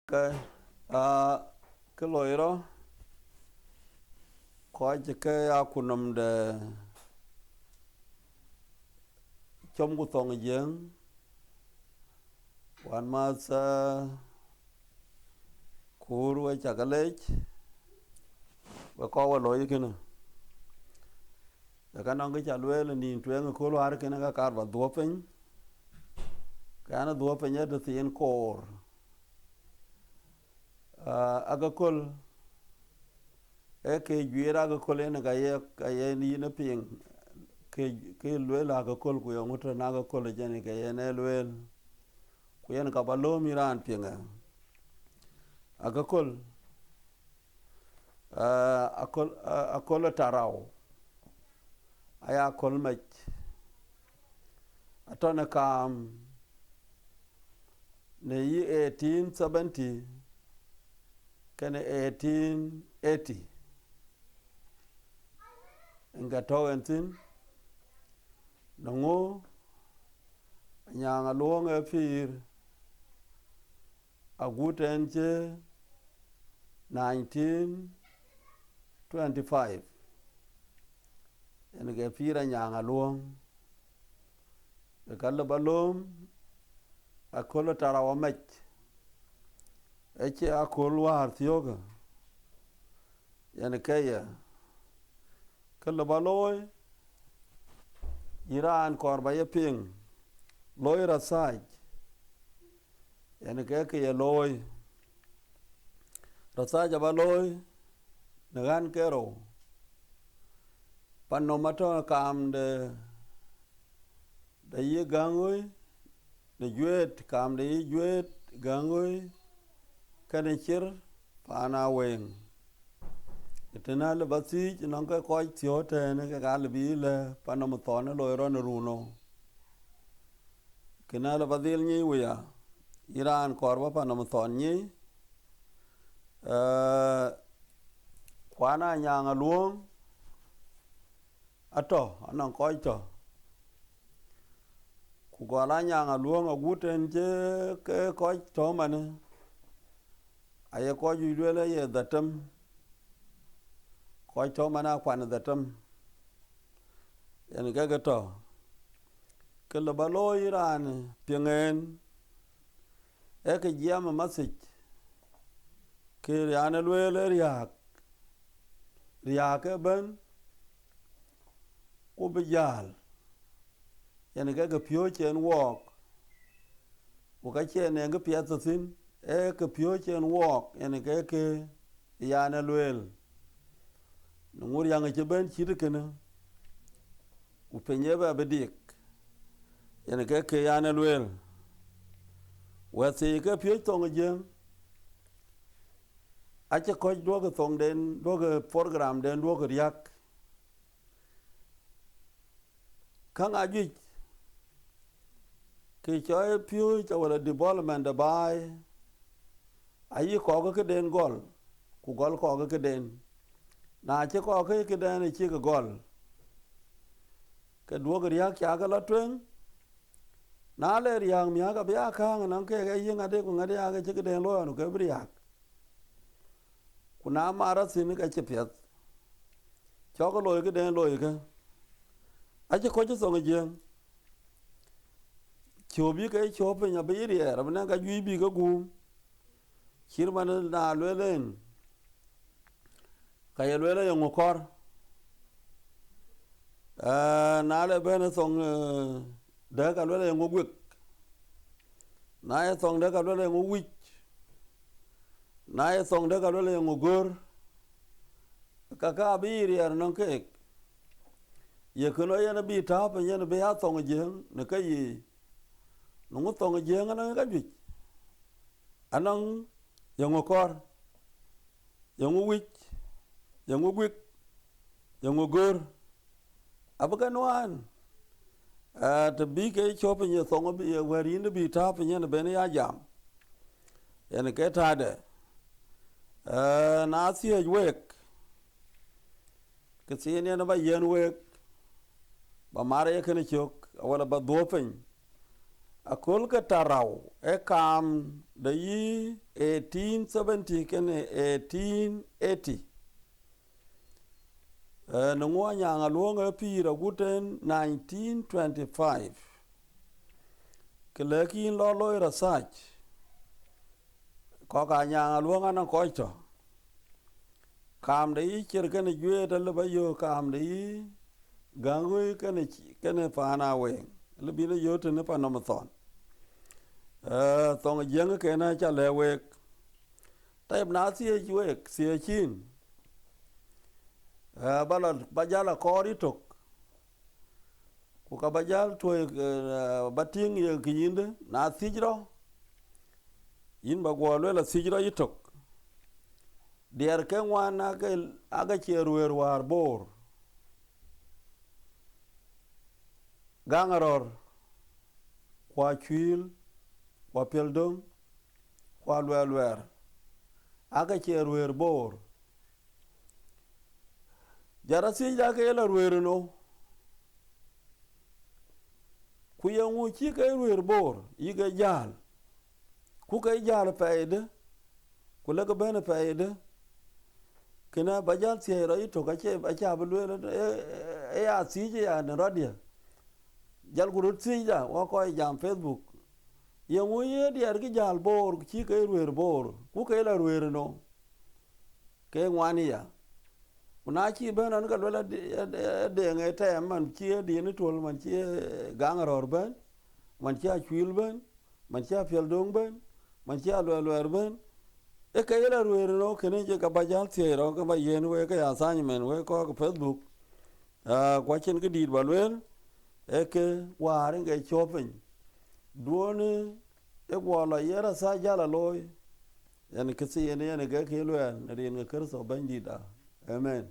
cái cái lối đó có cái akunum de chom của tông giang wan ma sa kuru cha galech và có lối cái nữa cái năng cái cha lue là nhìn chuyện ko lo har cái nó cả và đua pen cái nó đua pen nhớ được tiền core agakol cái gira agakol này cái ni nó ping cái lue là agakol của ông nó na agakol là cái cái này lue của anh cả balom iran ping agakol akol Tarau aya kol mech atona kam ne yi 1870 kene 1880 nga towentin nango nyanga luonge pir agutenche 1925 en ge pira nyanga luong e kala balom akolo Tarau mech eche akol war thioga en kaya kala baloy Iran korba yeping loy rasaj en ke loy rasaj baloy nagan kero panomato kam de ye gangoy de juet kam de ye juet gangoy kane chir pana weng itena le basi non ka ko tiote ne ka gal bi le panomato ne lo ron runo kena le badil ni wiya Iran korba panomato ni kwana nyanga luong ato anan ko ito ku gola nyanga luong aguten je ke ko to mane aye ko ju le ye datam ko to mana kwana datam en ga to ke le balo Iran pingen e ke jam masik ke yana le riak ben ku bijal en ga pyo chen wok ku ka chen en ga pya tsin e ke pyo chen wok en ga ke yana luel ngur yang che ben chir kana u penye ba bedik en ga ke yana luel wa se ga pyo tong jeng a che ko do ga tong den do ga program den do ga yak kang aji ke choy pyo cha wala development da bai ayi ko ga den gol ku gol ko ga den na che ko ga den chi ga gol ke do ga yak ya ga la twen na le yang mi ga bya khang nan ke ga yin ade ku ngade ya ga che ga den lo no ke bri yak ku na mara sin ga che pyat cho ga lo ga den lo ga a che ko che so ga jeng chobi cái chop nya be ri era bna ga ju bi ga gu chirman na lelen ka yelwele yo kor na le ben song de ka lele yo gwik na ye song de ka lele yo wich na ye song de ka lele yo gor ka bi ri er non ke ye ko ye na bi ta pe ye na be ya song jeng ne ka yi nungu tong jeng ana ga ju anang yang kor yang wich yang gwik yang gor abaga noan to bi ke chop ni tong bi wari ni bi ta pe ni be ya jam en ke ta de na si wek ke si ni na ba yen wek ba mare ke ni chok wala ba do pen akol ka Tarau e kam da yi 1870 kene 1880 nungwa Anyang Aluɔ e pira guten 1925 kelekin lo loy research ko ka Anyang Aluɔ ana koito kam da yi kirkene jwe da le bayo kam da yi gangwe kene fana we le bi le yote ne pa no mathon tong jeng ke na cha le we taib na sie wek sie chin balad bajala kori tok ku ka bajal to bating ye kinde na sijro yin ba go le la sijro yitok der ke wana ke aga cheruer war bor gangaror kwa chwil kwa peldong kwa lwelwer aga cheruer bor jara sijra ke la ruer no ku yangu chi ke ruer bor yige jal ku ke jal paide ku le ke bene paide kena bajal siero ito ka che acha bulwele ya sije ya ne radia jal gurut sija wa ko jam Facebook yangu ye diar ki jal bor chi ke ruer bor ku ke la ruer no ke ngwani ya kuna chi bene an ka la de ngete man chi di ni tol man chi gangaror ben man chi achwil ben man chi apeldong ben man chi alwer ben e ka yela ruer no kene je ka bajal siero ka ba yen we ka ya sany men we ko Facebook kwa chen ke dit balwen e ke war nge chopen duone e wala yera sa jala loy yani ke si ene ke lwen rin ke kerso bandida amen